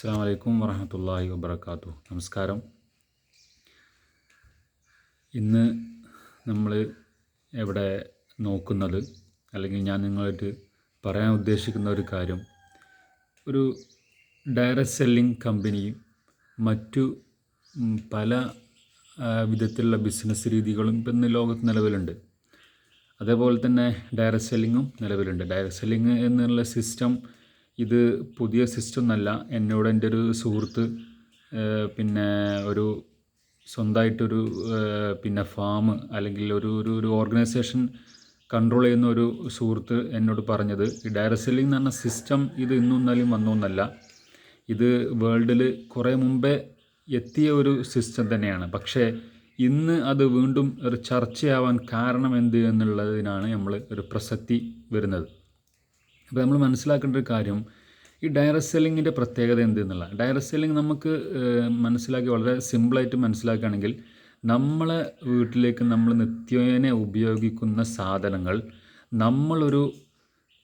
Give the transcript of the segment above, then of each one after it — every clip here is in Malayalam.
അസ്സാം വലൈക്കും വറഹമത്തല്ലാഹി വബർക്കാത്തു. നമസ്കാരം. ഇന്ന് നമ്മൾ ഇവിടെ നോക്കുന്നത്, അല്ലെങ്കിൽ ഞാൻ നിങ്ങളായിട്ട് പറയാൻ ഉദ്ദേശിക്കുന്ന ഒരു കാര്യം, ഒരു ഡയറക്റ്റ് സെല്ലിംഗ് കമ്പനിയും മറ്റു പല വിധത്തിലുള്ള ബിസിനസ് രീതികളും ഇപ്പം ഇന്ന് ലോകത്ത് നിലവിലുണ്ട്. അതേപോലെ തന്നെ ഡയറക്റ്റ് സെല്ലിങ്ങും നിലവിലുണ്ട്. ഡയറക്റ്റ് സെല്ലിങ് എന്നുള്ള സിസ്റ്റം ഇത് പുതിയ സിസ്റ്റം എന്നല്ല. എന്നോട് എൻ്റെ ഒരു സുഹൃത്ത് ഒരു സ്വന്തമായിട്ടൊരു ഫാം അല്ലെങ്കിൽ ഒരു ഓർഗനൈസേഷൻ കൺട്രോൾ ചെയ്യുന്ന ഒരു സുഹൃത്ത് എന്നോട് പറഞ്ഞത്, ഈ ഡയറക്റ്റ് സെല്ലിംഗ് എന്ന് പറഞ്ഞ സിസ്റ്റം ഇത് ഇന്നും ഇന്നലെയും വന്നൊന്നല്ല. ഇത് വേൾഡിൽ കുറേ മുമ്പേ എത്തിയ ഒരു സിസ്റ്റം തന്നെയാണ്. പക്ഷേ ഇന്ന് അത് വീണ്ടും ഒരു ചർച്ചയാവാൻ കാരണം എന്ത് എന്നുള്ളതിനാണ് നമ്മൾ ഒരു പ്രസക്തി വരുന്നത്. അപ്പോൾ നമ്മൾ മനസ്സിലാക്കേണ്ട ഒരു കാര്യം, ഈ ഡയറക്റ്റ് സെല്ലിങ്ങിൻ്റെ പ്രത്യേകത എന്തെന്നുള്ള. ഡയറക്റ്റ് സെല്ലിംഗ് നമുക്ക് മനസ്സിലാക്കി വളരെ സിമ്പിളായിട്ട് മനസ്സിലാക്കുകയാണെങ്കിൽ, നമ്മളെ വീട്ടിലേക്ക് നമ്മൾ നിത്യേന ഉപയോഗിക്കുന്ന സാധനങ്ങൾ നമ്മളൊരു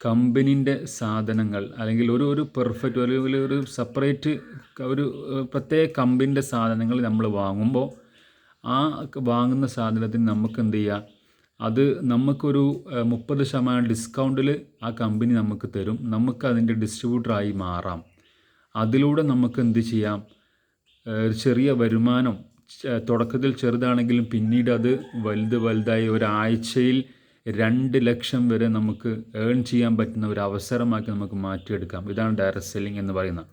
കമ്പനീൻ്റെ സാധനങ്ങൾ അല്ലെങ്കിൽ ഒരു പെർഫെക്റ്റ് ഒരു സെപ്പറേറ്റ് ഒരു പ്രത്യേക കമ്പനീൻ്റെ സാധനങ്ങൾ നമ്മൾ വാങ്ങുമ്പോൾ ആ വാങ്ങുന്ന സാധനത്തിന് നമുക്ക് എന്ത് ചെയ്യുക, അത് നമുക്കൊരു 30% ഡിസ്കൗണ്ടിൽ ആ കമ്പനി നമുക്ക് തരും. നമുക്ക് അതിൻ്റെ ഡിസ്ട്രിബ്യൂട്ടറായി മാറാം. അതിലൂടെ നമുക്ക് എന്ത് ചെയ്യാം, ചെറിയ വരുമാനം തുടക്കത്തിൽ ചെറുതാണെങ്കിലും പിന്നീട് അത് വലുതായി ഒരാഴ്ചയിൽ 2 ലക്ഷം വരെ നമുക്ക് ഏൺ ചെയ്യാൻ പറ്റുന്ന ഒരു അവസരമാക്കി നമുക്ക് മാറ്റിയെടുക്കാം. ഇതാണ് ഡയറക്റ്റ് സെല്ലിംഗ് എന്ന് പറയുന്നത്.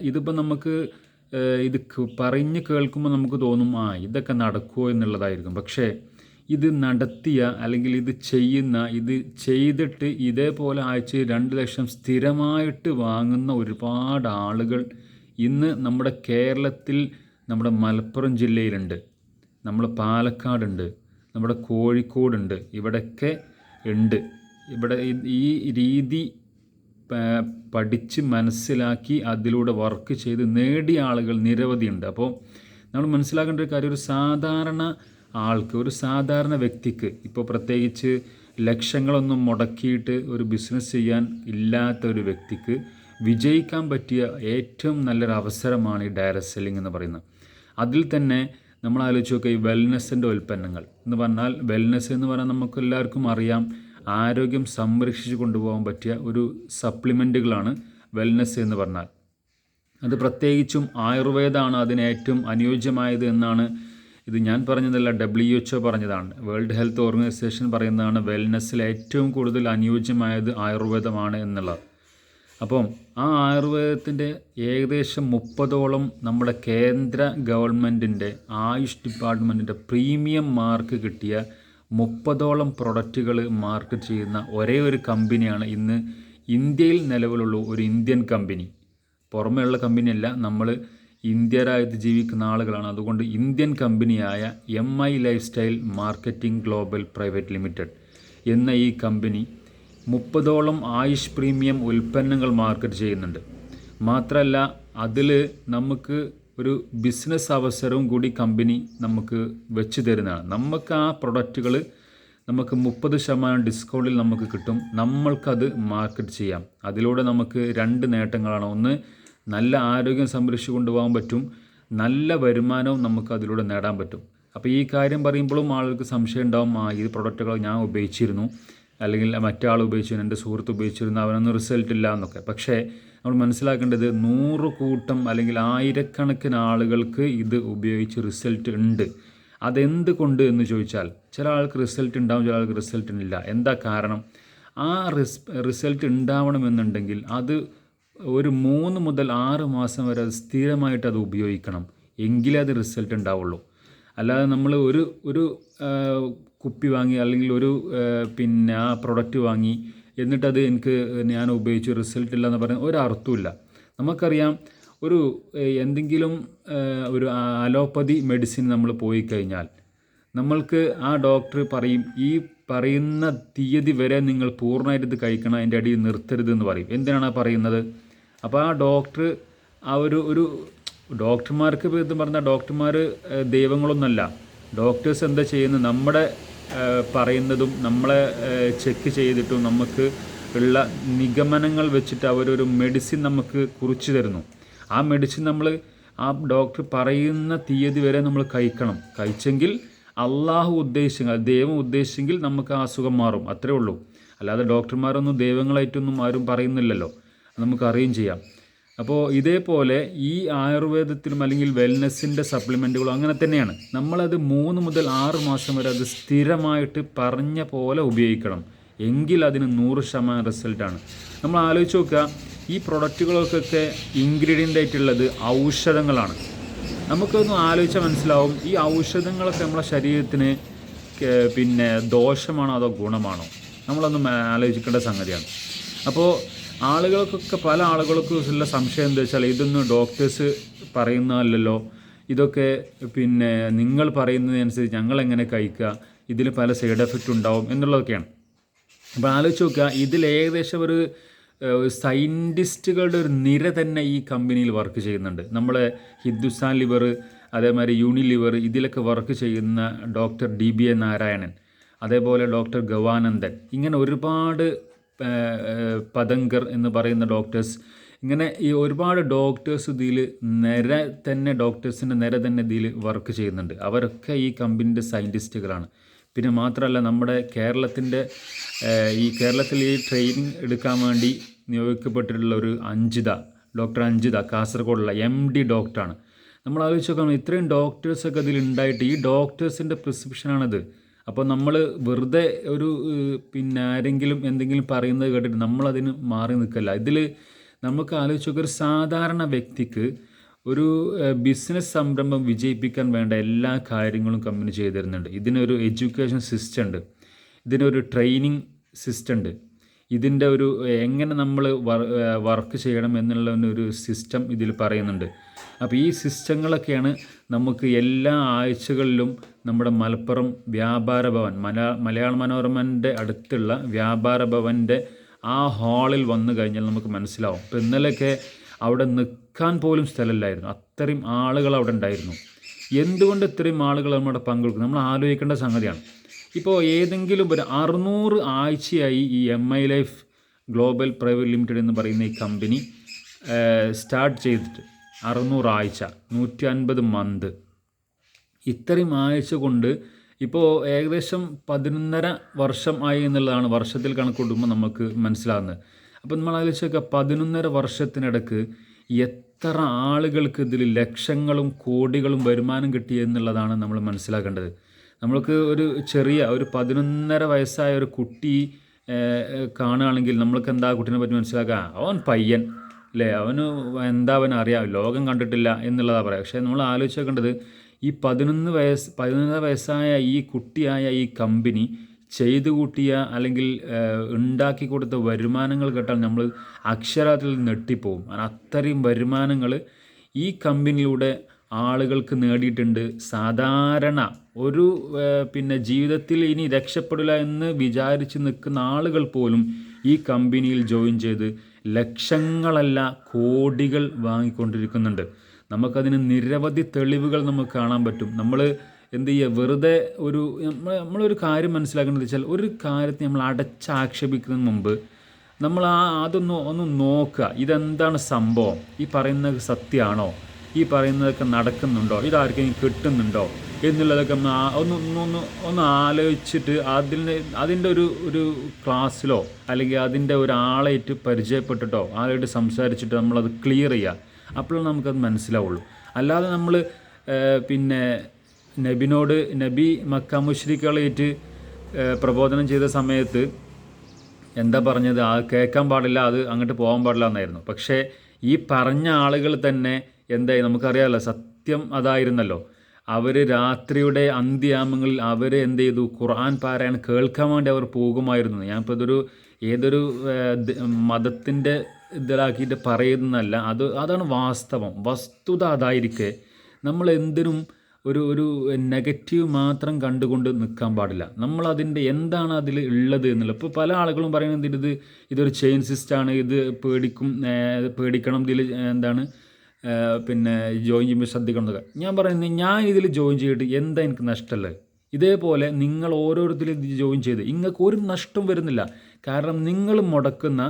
ഇതിപ്പോൾ നമുക്ക് ഇത് പറഞ്ഞ് കേൾക്കുമ്പോൾ നമുക്ക് തോന്നും ഇതൊക്കെ നടക്കുമോ എന്നുള്ളതായിരിക്കും. പക്ഷേ ഇത് നടത്തിയ അല്ലെങ്കിൽ ഇത് ചെയ്തിട്ട് ഇതേപോലെ ആഴ്ചയിൽ 2 ലക്ഷം സ്ഥിരമായിട്ട് വാങ്ങുന്ന ഒരുപാട് ആളുകൾ ഇന്ന് നമ്മുടെ കേരളത്തിൽ, നമ്മുടെ മലപ്പുറം ജില്ലയിലുണ്ട്, നമ്മുടെ പാലക്കാടുണ്ട്, നമ്മുടെ കോഴിക്കോടുണ്ട്, ഇവിടെയൊക്കെ ഉണ്ട്. ഇവിടെ ഈ രീതി പഠിച്ച് മനസ്സിലാക്കി അതിലൂടെ വർക്ക് ചെയ്ത് നേടിയ ആളുകൾ നിരവധിയുണ്ട്. അപ്പോൾ നമ്മൾ മനസ്സിലാക്കേണ്ട ഒരു കാര്യം, ഒരു സാധാരണ ആൾക്ക്, ഒരു സാധാരണ വ്യക്തിക്ക്, ഇപ്പോൾ പ്രത്യേകിച്ച് ലക്ഷങ്ങളൊന്നും മുടക്കിയിട്ട് ഒരു ബിസിനസ് ചെയ്യാൻ ഇല്ലാത്ത ഒരു വ്യക്തിക്ക് വിജയിക്കാൻ പറ്റിയ ഏറ്റവും നല്ലൊരു അവസരമാണ് ഈ ഡയറക്റ്റ് സെല്ലിംഗ് എന്ന് പറയുന്നത്. അതിൽ തന്നെ നമ്മൾ ആലോചിച്ച് നോക്കുക, ഈ വെൽനെസ്സിൻ്റെ ഉൽപ്പന്നങ്ങൾ എന്ന് പറഞ്ഞാൽ, വെൽനെസ് എന്ന് പറഞ്ഞാൽ നമുക്ക് എല്ലാവർക്കും അറിയാം, ആരോഗ്യം സംരക്ഷിച്ച് കൊണ്ടുപോകാൻ പറ്റിയ ഒരു സപ്ലിമെൻറ്റുകളാണ് വെൽനെസ് എന്ന് പറഞ്ഞാൽ. അത് പ്രത്യേകിച്ചും ആയുർവേദമാണ് അതിന് ഏറ്റവും അനുയോജ്യമായത് എന്നാണ്, ഇത് ഞാൻ പറഞ്ഞതല്ല, WHO പറഞ്ഞതാണ്, വേൾഡ് ഹെൽത്ത് ഓർഗനൈസേഷൻ പറയുന്നതാണ് വെൽനെസ്സിൽ ഏറ്റവും കൂടുതൽ അനുയോജ്യമായത് ആയുർവേദമാണ് എന്നുള്ളത്. അപ്പം ആ ആയുർവേദത്തിൻ്റെ ഏകദേശം 30ഓളം നമ്മുടെ കേന്ദ്ര ഗവൺമെൻറ്റിൻ്റെ ആയുഷ് ഡിപ്പാർട്ട്മെൻറ്റിൻ്റെ പ്രീമിയം മാർക്ക് കിട്ടിയ 30ഓളം പ്രൊഡക്റ്റുകൾ മാർക്കറ്റ് ചെയ്യുന്ന ഒരേ ഒരു കമ്പനിയാണ് ഇന്ന് ഇന്ത്യയിൽ നിലവിലുള്ള ഒരു ഇന്ത്യൻ കമ്പനി. പുറമേയുള്ള കമ്പനിയല്ല, നമ്മൾ ഇന്ത്യരായിട്ട് ജീവിക്കുന്ന ആളുകളാണ്. അതുകൊണ്ട് ഇന്ത്യൻ കമ്പനിയായ MI life style marketing global private limited എന്ന ഈ കമ്പനി 30ഓളം ആയുഷ് പ്രീമിയം ഉൽപ്പന്നങ്ങൾ മാർക്കറ്റ് ചെയ്യുന്നുണ്ട്. മാത്രമല്ല അതിൽ നമുക്ക് ഒരു ബിസിനസ് അവസരവും കൂടി കമ്പനി നമുക്ക് വെച്ച് തരുന്നതാണ്. നമുക്ക് ആ പ്രൊഡക്റ്റുകൾ നമുക്ക് 30% ഡിസ്കൗണ്ടിൽ നമുക്ക് കിട്ടും. നമ്മൾക്കത് മാർക്കറ്റ് ചെയ്യാം. അതിലൂടെ നമുക്ക് 2 നേട്ടങ്ങളാണ്. ഒന്ന്, നല്ല ആരോഗ്യം സംരക്ഷിച്ചു കൊണ്ടുപോകാൻ പറ്റും, നല്ല വരുമാനവും നമുക്ക് അതിലൂടെ നേടാൻ പറ്റും. അപ്പോൾ ഈ കാര്യം പറയുമ്പോഴും ആളുകൾക്ക് സംശയം ഉണ്ടാവും, ഈ പ്രൊഡക്റ്റുകൾ ഞാൻ ഉപയോഗിച്ചിരുന്നു, അല്ലെങ്കിൽ മറ്റാൾ ഉപയോഗിച്ചിരുന്നു, എൻ്റെ സുഹൃത്ത് ഉപയോഗിച്ചിരുന്നു, അവനൊന്നും റിസൾട്ട് ഇല്ല എന്നൊക്കെ. പക്ഷേ നമ്മൾ മനസ്സിലാക്കേണ്ടത് 100 കൂട്ടം അല്ലെങ്കിൽ ആയിരക്കണക്കിന് ആളുകൾക്ക് ഇത് ഉപയോഗിച്ച് റിസൾട്ട് ഉണ്ട്. അതെന്ത് കൊണ്ട് എന്ന് ചോദിച്ചാൽ, ചില ആൾക്ക് റിസൾട്ട് ഉണ്ടാവും, ചില ആൾക്ക് റിസൾട്ട് ഇല്ല. എന്താ കാരണം? ആ റിസൾട്ട് ഉണ്ടാവണമെന്നുണ്ടെങ്കിൽ അത് ഒരു 3 മുതൽ 6 മാസം വരെ അത് സ്ഥിരമായിട്ട് അത് ഉപയോഗിക്കണം, എങ്കിലേ അത് റിസൾട്ട് ഉണ്ടാവുള്ളൂ. അല്ലാതെ നമ്മൾ ഒരു കുപ്പി വാങ്ങി അല്ലെങ്കിൽ ആ പ്രൊഡക്റ്റ് വാങ്ങി എന്നിട്ടത് ഞാൻ ഉപയോഗിച്ചു റിസൾട്ട് ഇല്ല എന്ന് പറയാൻ ഒരർത്ഥമില്ല. നമുക്കറിയാം, എന്തെങ്കിലും ഒരു അലോപ്പതി മെഡിസിൻ നമ്മൾ പോയി കഴിഞ്ഞാൽ നമ്മൾക്ക് ആ ഡോക്ടർ പറയും, ഈ പറയുന്ന തീയതി വരെ നിങ്ങൾ പൂർണ്ണമായിട്ട് ഇത് കഴിക്കണം, അതിൻ്റെ അടിയിൽ നിർത്തരുത് എന്ന് പറയും. എന്തിനാണ് പറയുന്നത്? അപ്പോൾ ആ ഡോക്ടർ ഒരു ഡോക്ടർമാർക്ക് ഇത് പറഞ്ഞാൽ ഡോക്ടർമാർ ദൈവങ്ങളൊന്നുമല്ല. ഡോക്ടേഴ്സ് എന്താ ചെയ്യുന്നത്, നമ്മുടെ പറയുന്നതും നമ്മളെ ചെക്ക് ചെയ്തിട്ടും നമുക്ക് ഉള്ള നിഗമനങ്ങൾ വെച്ചിട്ട് അവരൊരു മെഡിസിൻ നമുക്ക് കുറിച്ച് തരുന്നു. ആ മെഡിസിൻ നമ്മൾ ആ ഡോക്ടർ പറയുന്ന തീയതി വരെ നമ്മൾ കഴിച്ചെങ്കിൽ അള്ളാഹു ഉദ്ദേശിച്ചെങ്കിൽ ദൈവം ഉദ്ദേശിച്ചെങ്കിൽ നമുക്ക് ആ അസുഖം മാറും, അത്രേ ഉള്ളൂ. അല്ലാതെ ഡോക്ടർമാരൊന്നും ദൈവങ്ങളായിട്ടൊന്നും ആരും പറയുന്നില്ലല്ലോ, നമുക്ക് അറിയുകയും ചെയ്യാം. അപ്പോൾ ഇതേപോലെ ഈ ആയുർവേദത്തിലും അല്ലെങ്കിൽ വെൽനെസ്സിൻ്റെ സപ്ലിമെൻറ്റുകളും അങ്ങനെ തന്നെയാണ്. നമ്മളത് 3 മുതൽ 6 മാസം വരെ അത് സ്ഥിരമായിട്ട് പറഞ്ഞ പോലെ ഉപയോഗിക്കണം, എങ്കിൽ അതിന് 100% റിസൾട്ടാണ്. നമ്മൾ ആലോചിച്ച് നോക്കുക, ഈ പ്രൊഡക്റ്റുകൾക്കൊക്കെ ഇൻഗ്രീഡിയൻ്റ് ആയിട്ടുള്ളത് ഔഷധങ്ങളാണ്. നമുക്കൊന്ന് ആലോചിച്ചാൽ മനസ്സിലാവും ഈ ഔഷധങ്ങളൊക്കെ നമ്മളെ ശരീരത്തിന് പിന്നെ ദോഷമാണോ അതോ ഗുണമാണോ, നമ്മളൊന്ന് ആലോചിക്കേണ്ട സംഗതിയാണ്. അപ്പോൾ പല ആളുകൾക്കും ഉള്ള സംശയം എന്താ വെച്ചാൽ, ഇതൊന്നും ഡോക്ടേഴ്സ് പറയുന്നതല്ലല്ലോ, ഇതൊക്കെ പിന്നെ നിങ്ങൾ പറയുന്നതിനനുസരിച്ച് ഞങ്ങളെങ്ങനെ കഴിക്കുക, ഇതിൽ പല സൈഡ് എഫക്റ്റ് ഉണ്ടാവും എന്നുള്ളതൊക്കെയാണ്. അപ്പോൾ ആലോചിച്ച് നോക്കുക, ഇതിൽ ഏകദേശം ഒരു സയൻറ്റിസ്റ്റുകളുടെ ഒരു നിര തന്നെ ഈ കമ്പനിയിൽ വർക്ക് ചെയ്യുന്നുണ്ട്. നമ്മളെ ഹിന്ദുസ്ഥാൻ ലിവർ, അതേമാതിരി യൂണിലിവർ, ഇതിലൊക്കെ വർക്ക് ചെയ്യുന്ന ഡോക്ടർ DBA നാരായണൻ, അതേപോലെ ഡോക്ടർ ഗവാനന്ദൻ, ഇങ്ങനെ ഒരുപാട് പതങ്കർ എന്ന് പറയുന്ന ഡോക്ടേഴ്സ്, ഇങ്ങനെ ഈ ഒരുപാട് ഡോക്ടേഴ്സ് ഡോക്ടേഴ്സിൻ്റെ നിര തന്നെ ഇതിൽ വർക്ക് ചെയ്യുന്നുണ്ട്. അവരൊക്കെ ഈ കമ്പനിൻ്റെ സയൻറ്റിസ്റ്റുകളാണ്. പിന്നെ മാത്രമല്ല, നമ്മുടെ കേരളത്തിൽ ഈ ട്രെയിനിങ് എടുക്കാൻ വേണ്ടി നിയോഗിക്കപ്പെട്ടിട്ടുള്ള ഒരു ഡോക്ടർ അഞ്ജിത, കാസർഗോഡുള്ള MD ഡോക്ടറാണ്. നമ്മൾ ആലോചിച്ച് നോക്കണം, ഇത്രയും ഡോക്ടേഴ്സൊക്കെ അതിലുണ്ടായിട്ട് ഈ ഡോക്ടേഴ്സിൻ്റെ പ്രിസ്ക്രിപ്ഷനാണിത്. അപ്പോൾ നമ്മൾ വെറുതെ പിന്നെ ആരെങ്കിലും എന്തെങ്കിലും പറയുന്നത് കേട്ടിട്ട് നമ്മളതിന് മാറി നിൽക്കല്ല. ഇതിൽ നമുക്ക് ആലോചിച്ച് നോക്കുക, ഒരു സാധാരണ വ്യക്തിക്ക് ഒരു ബിസിനസ് സംരംഭം വിജയിപ്പിക്കാൻ വേണ്ട എല്ലാ കാര്യങ്ങളും കമ്പനി ചെയ്തു തരുന്നുണ്ട്. ഇതിനൊരു എഡ്യൂക്കേഷൻ സിസ്റ്റം ഉണ്ട്, ഇതിനൊരു ട്രെയിനിങ് സിസ്റ്റം ഉണ്ട്, ഇതിൻ്റെ എങ്ങനെ നമ്മൾ വർക്ക് ചെയ്യണം എന്നുള്ള ഒരു സിസ്റ്റം ഇതിൽ പറയുന്നുണ്ട്. അപ്പോൾ ഈ സിസ്റ്റങ്ങളൊക്കെയാണ് നമുക്ക് എല്ലാ ആഴ്ചകളിലും നമ്മുടെ മലപ്പുറം വ്യാപാര ഭവൻ, മലയാള മനോരമൻ്റെ അടുത്തുള്ള വ്യാപാര ഭവൻ്റെ ആ ഹാളിൽ വന്നു കഴിഞ്ഞാൽ നമുക്ക് മനസ്സിലാവും. ഇപ്പോൾ ഇന്നലെയൊക്കെ അവിടെ നിൽക്കാൻ പോലും സ്ഥലമില്ലായിരുന്നു, അത്രയും ആളുകൾ അവിടെ ഉണ്ടായിരുന്നു. എന്തുകൊണ്ട് ഇത്രയും ആളുകൾ നമ്മുടെ പങ്കെടുക്കും, നമ്മൾ ആലോചിക്കേണ്ട സംഗതിയാണ്. ഇപ്പോൾ ഏതെങ്കിലും ഒരു 600 ആഴ്ചയായി ഈ MI life global private limited എന്ന് പറയുന്ന ഈ കമ്പനി സ്റ്റാർട്ട് ചെയ്തിട്ട് 600 ആഴ്ച, 150 മന്ത്, ഇത്രയും ആഴ്ച കൊണ്ട് ഇപ്പോൾ ഏകദേശം 11.5 വർഷം ആയി എന്നുള്ളതാണ് വർഷത്തിൽ കണക്ക് കൂട്ടുമ്പോൾ നമുക്ക് മനസ്സിലാകുന്നത്. അപ്പോൾ നമ്മൾ ആലോചിച്ചൊക്കെ 11.5 വർഷത്തിനിടക്ക് എത്ര ആളുകൾക്ക് ഇതിൽ ലക്ഷങ്ങളും കോടികളും വരുമാനം കിട്ടി എന്നുള്ളതാണ് നമ്മൾ മനസ്സിലാക്കേണ്ടത്. നമ്മൾക്ക് ഒരു 11.5 വയസ്സായ ഒരു കുട്ടി കാണുകയാണെങ്കിൽ നമ്മൾക്ക് എന്താ കുട്ടീനെ പറ്റി മനസ്സിലാക്കുക, അവൻ പയ്യൻ അല്ലേ, അവൻ അറിയാം, ലോകം കണ്ടിട്ടില്ല എന്നുള്ളതാണ് പറയുക. പക്ഷേ നമ്മൾ ആലോചിക്കേണ്ടത് ഈ 11 വയസ്സായ ഈ കുട്ടിയായ ഈ കമ്പനി ചെയ്തു കൂട്ടിയ അല്ലെങ്കിൽ ഉണ്ടാക്കി കൊടുത്ത വരുമാനങ്ങൾ കേട്ടാൽ നമ്മൾ അക്ഷരാത്തിൽ നെട്ടിപ്പോവും. അത്രയും വരുമാനങ്ങൾ ഈ കമ്പനിയിലൂടെ ആളുകൾക്ക് നേടിയിട്ടുണ്ട്. സാധാരണ പിന്നെ ജീവിതത്തിൽ ഇനി രക്ഷപ്പെടില്ല എന്ന് വിചാരിച്ച് നിൽക്കുന്ന ആളുകൾ പോലും ഈ കമ്പനിയിൽ ജോയിൻ ചെയ്ത് ലക്ഷങ്ങളല്ല കോടികൾ വാങ്ങിക്കൊണ്ടിരിക്കുന്നുണ്ട്. നമുക്കതിന് നിരവധി തെളിവുകൾ നമുക്ക് കാണാൻ പറ്റും. നമ്മൾ എന്ത് ചെയ്യുക, വെറുതെ നമ്മളൊരു കാര്യം മനസ്സിലാക്കേണ്ടത് വെച്ചാൽ, ഒരു കാര്യത്തെ നമ്മൾ അടച്ചാക്ഷേപിക്കുന്നതിന് മുമ്പ് നമ്മൾ ഒന്ന് നോക്കുക, ഇതെന്താണ് സംഭവം, ഈ പറയുന്നത് സത്യമാണോ, ഈ പറയുന്നതൊക്കെ നടക്കുന്നുണ്ടോ, ഇതാർക്കെങ്കിലും കിട്ടുന്നുണ്ടോ എന്നുള്ളതൊക്കെ ഒന്ന് ആലോചിച്ചിട്ട് അതിൻ്റെ ഒരു ക്ലാസ്സിലോ അല്ലെങ്കിൽ അതിൻ്റെ ഒരാളായിട്ട് പരിചയപ്പെട്ടിട്ടോ ആളായിട്ട് സംസാരിച്ചിട്ടോ നമ്മളത് ക്ലിയർ ചെയ്യുക. അപ്പോഴാണ് നമുക്കത് മനസ്സിലാവുള്ളൂ. അല്ലാതെ നമ്മൾ പിന്നെ നബി മക്ക മുശ്രിക്കുകളായിട്ട് പ്രബോധനം ചെയ്ത സമയത്ത് എന്താ പറഞ്ഞത്, അത് കേൾക്കാൻ പാടില്ല, അത് അങ്ങോട്ട് പോകാൻ പാടില്ല എന്നായിരുന്നു. പക്ഷേ ഈ പറഞ്ഞ ആളുകൾ തന്നെ എന്തായി നമുക്കറിയാമല്ലോ, സത്യം അതായിരുന്നല്ലോ. അവർ രാത്രിയുടെ അന്ത്യയാമങ്ങളിൽ അവർ എന്ത് ചെയ്തു, ഖുർആൻ പാരായണം കേൾക്കാൻ വേണ്ടി അവർ പോകുമായിരുന്നു. ഞാനിപ്പോൾ ഏതൊരു മതത്തിൻ്റെ ഇതിലാക്കിയിട്ട് പറയുന്നതല്ല, അതാണ് വാസ്തവം, വസ്തുത അതായിരിക്കെ നമ്മൾ എന്തിനും ഒരു നെഗറ്റീവ് മാത്രം കണ്ടുകൊണ്ട് നിൽക്കാൻ പാടില്ല. നമ്മളതിൻ്റെ എന്താണ് അതിൽ ഉള്ളത് എന്നുള്ളത്. ഇപ്പോൾ പല ആളുകളും പറയുന്നത് ഇതൊരു ചെയിൻ സിസ്റ്റമാണ്, ഇത് പേടിക്കണം, ഇതിൽ എന്താണ് പിന്നെ ജോയിൻ ചെയ്യുമ്പോൾ ശ്രദ്ധിക്കണം എന്നൊക്കെ. ഞാൻ പറയുന്നത്, ഞാൻ ഇതിൽ ജോയിൻ ചെയ്തിട്ട് എന്താ എനിക്ക് നഷ്ടമുള്ളത്? ഇതേപോലെ നിങ്ങൾ ഓരോരുത്തരും ഇത് ജോയിൻ ചെയ്ത് നിങ്ങൾക്ക് ഒരു നഷ്ടം വരുന്നില്ല. കാരണം നിങ്ങൾ മുടക്കുന്ന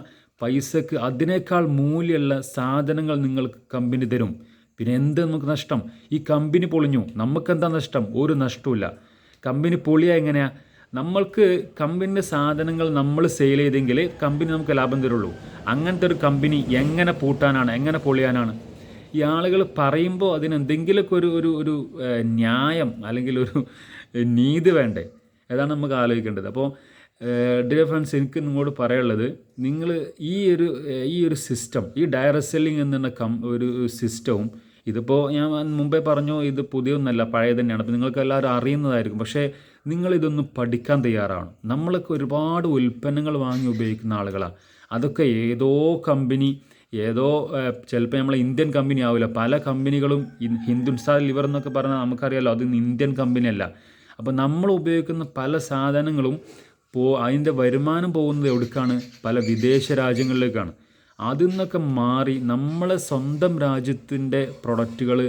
പൈസക്ക് അതിനേക്കാൾ മൂല്യമുള്ള സാധനങ്ങൾ നിങ്ങൾക്ക് കമ്പനി തരും. പിന്നെ എന്ത് നമുക്ക് നഷ്ടം? ഈ കമ്പനി പൊളിഞ്ഞു, നമുക്കെന്താ നഷ്ടം? ഒരു നഷ്ടമില്ല. കമ്പനി പൊളിയാ എങ്ങനെയാ? നമ്മൾക്ക് കമ്പനിൻ്റെ സാധനങ്ങൾ നമ്മൾ സെയിൽ ചെയ്തെങ്കിൽ കമ്പനി നമുക്ക് ലാഭം തരുള്ളൂ. അങ്ങനത്തെ ഒരു കമ്പനി എങ്ങനെ പൂട്ടാനാണ്, എങ്ങനെ പൊളിയാനാണ്? ഈ ആളുകൾ പറയുമ്പോൾ അതിനെന്തെങ്കിലുമൊക്കെ ഒരു ന്യായം അല്ലെങ്കിൽ ഒരു നീതി വേണ്ടേ? അതാണ് നമുക്ക് ആലോചിക്കേണ്ടത്. അപ്പോൾ ഡിയർ ഫ്രണ്ട്സ്, എനിക്ക് നിങ്ങളോട് പറയാനുള്ളത്, നിങ്ങൾ ഈ ഒരു സിസ്റ്റം, ഈ ഡയറക്റ്റ് സെല്ലിംഗ് എന്നുള്ള ഒരു സിസ്റ്റവും, ഇതിപ്പോൾ ഞാൻ മുമ്പേ പറഞ്ഞു, ഇത് പുതിയൊന്നല്ല, പഴയ തന്നെയാണ്. അപ്പോൾ നിങ്ങൾക്ക് എല്ലാവരും അറിയുന്നതായിരിക്കും. പക്ഷേ നിങ്ങളിതൊന്ന് പഠിക്കാൻ തയ്യാറാണ്. നമ്മളൊക്കെ ഒരുപാട് ഉൽപ്പന്നങ്ങൾ വാങ്ങി ഉപയോഗിക്കുന്ന ആളുകളാണ്. അതൊക്കെ ഏതോ കമ്പനി, ചിലപ്പോൾ നമ്മളെ ഇന്ത്യൻ കമ്പനി ആവില്ല. പല കമ്പനികളും ഹിന്ദുസ്ഥാൻ ലിവർ എന്നൊക്കെ പറഞ്ഞാൽ നമുക്കറിയാമല്ലോ, അത് ഇന്ത്യൻ കമ്പനിയല്ല. അപ്പോൾ നമ്മൾ ഉപയോഗിക്കുന്ന പല സാധനങ്ങളും അതിൻ്റെ വരുമാനം പോകുന്നത് എവിടേക്കാണ്? പല വിദേശ രാജ്യങ്ങളിലേക്കാണ്. അതിൽ നിന്നൊക്കെ മാറി നമ്മളെ സ്വന്തം രാജ്യത്തിൻ്റെ പ്രൊഡക്റ്റുകൾ,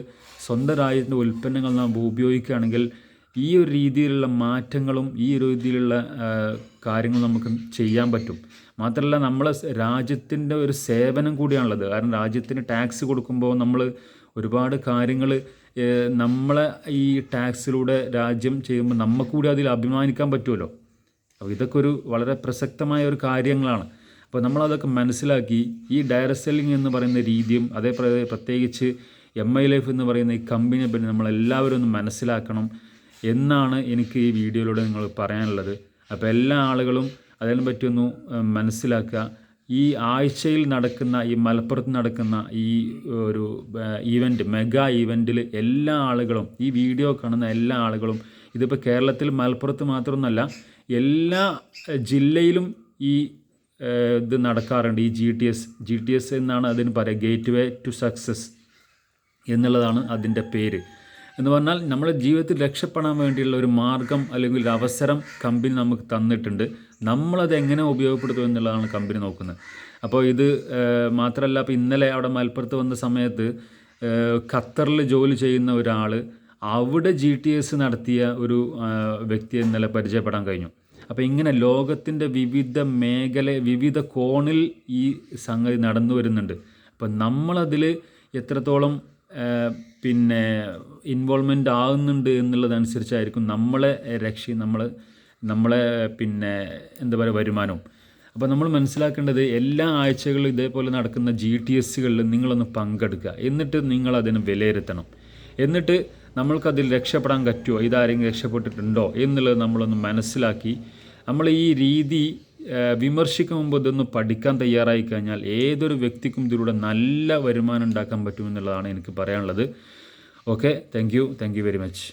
സ്വന്തം രാജ്യത്തിൻ്റെ ഉൽപ്പന്നങ്ങൾ നാം ഉപയോഗിക്കുകയാണെങ്കിൽ ഈ ഒരു രീതിയിലുള്ള മാറ്റങ്ങളും ഈ ഒരു രീതിയിലുള്ള കാര്യങ്ങൾ നമുക്ക് ചെയ്യാൻ പറ്റും. മാത്രമല്ല, നമ്മളെ രാജ്യത്തിൻ്റെ ഒരു സേവനം കൂടിയാണുള്ളത്. കാരണം രാജ്യത്തിന് ടാക്സ് കൊടുക്കുമ്പോൾ നമ്മൾ ഒരുപാട് കാര്യങ്ങൾ നമ്മളെ ഈ ടാക്സിലൂടെ രാജ്യം ചെയ്യുമ്പോൾ നമുക്ക് കൂടി അതിൽ അഭിമാനിക്കാൻ പറ്റുമല്ലോ. അപ്പോൾ ഇതൊക്കെ വളരെ പ്രസക്തമായ ഒരു കാര്യങ്ങളാണ്. അപ്പോൾ നമ്മളതൊക്കെ മനസ്സിലാക്കി ഈ ഡയറക്റ്റ് സെല്ലിംഗ് എന്ന് പറയുന്ന രീതിയും പ്രത്യേകിച്ച് MI ലൈഫ് എന്ന് പറയുന്ന ഈ കമ്പനിയെ പറ്റി നമ്മളെല്ലാവരും ഒന്ന് മനസ്സിലാക്കണം എന്നാണ് എനിക്ക് ഈ വീഡിയോയിലൂടെ നിങ്ങൾ പറയാനുള്ളത്. അപ്പോൾ എല്ലാ ആളുകളും അതിനെ പറ്റിയൊന്ന് മനസ്സിലാക്കുക. ഈ ആഴ്ചയിൽ നടക്കുന്ന, ഈ മലപ്പുറത്ത് നടക്കുന്ന ഈ ഒരു ഈവൻറ്റ്, മെഗാ ഈവൻറ്റിൽ എല്ലാ ആളുകളും, ഈ വീഡിയോ കാണുന്ന എല്ലാ ആളുകളും, ഇതിപ്പോൾ കേരളത്തിൽ മലപ്പുറത്ത് മാത്രമൊന്നുമല്ല, എല്ലാ ജില്ലയിലും ഈ ഇത് നടക്കാറുണ്ട്. ഈ GTS എന്നാണ് അതിന് പറയുക, ഗേറ്റ് വേ ടു സക്സസ് എന്നുള്ളതാണ് അതിൻ്റെ പേര്. എന്ന് പറഞ്ഞാൽ നമ്മുടെ ജീവിതത്തിൽ രക്ഷപ്പെടാൻ വേണ്ടിയുള്ള ഒരു മാർഗം അല്ലെങ്കിൽ ഒരു അവസരം കമ്പനി നമുക്ക് തന്നിട്ടുണ്ട്. നമ്മളത് എങ്ങനെ ഉപയോഗപ്പെടുത്തും എന്നുള്ളതാണ് കമ്പനി നോക്കുന്നത്. അപ്പോൾ ഇത് മാത്രമല്ല, അപ്പോൾ ഇന്നലെ അവിടെ മലപ്പുറത്ത് വന്ന സമയത്ത് ഖത്തറിൽ ജോലി ചെയ്യുന്ന ഒരാൾ അവിടെ GTS നടത്തിയ ഒരു വ്യക്തിയെ ഇന്നലെ പരിചയപ്പെടാൻ കഴിഞ്ഞു. അപ്പോൾ ഇങ്ങനെ ലോകത്തിൻ്റെ വിവിധ കോണിൽ ഈ സംഗതി നടന്നു വരുന്നുണ്ട്. അപ്പം നമ്മളതിൽ എത്രത്തോളം ഇൻവോൾവ്മെൻ്റ് ആകുന്നുണ്ട് എന്നുള്ളതനുസരിച്ചായിരിക്കും നമ്മളെ നമ്മളെ എന്താ പറയുക, വരുമാനവും. അപ്പോൾ നമ്മൾ മനസ്സിലാക്കേണ്ടത്, എല്ലാ ആഴ്ചകളിലും ഇതേപോലെ നടക്കുന്ന GTSകളിൽ നിങ്ങളൊന്ന് പങ്കെടുക്കുക. എന്നിട്ട് നിങ്ങളതിനെ വിലയിരുത്തണം. എന്നിട്ട് നമ്മൾക്കതിൽ രക്ഷപ്പെടാൻ പറ്റുമോ, ഇതാരെങ്കിലും രക്ഷപ്പെട്ടിട്ടുണ്ടോ എന്നുള്ളത് നമ്മളൊന്ന് മനസ്സിലാക്കി, നമ്മൾ ഈ രീതി വിമർശിക്കും മുമ്പ് ഇതൊന്ന് പഠിക്കാൻ തയ്യാറായി കഴിഞ്ഞാൽ ഏതൊരു വ്യക്തിക്കും ഇതിലൂടെ നല്ല വരുമാനം ഉണ്ടാക്കാൻ പറ്റുമെന്നുള്ളതാണ് എനിക്ക് പറയാനുള്ളത്. Okay, thank you very much.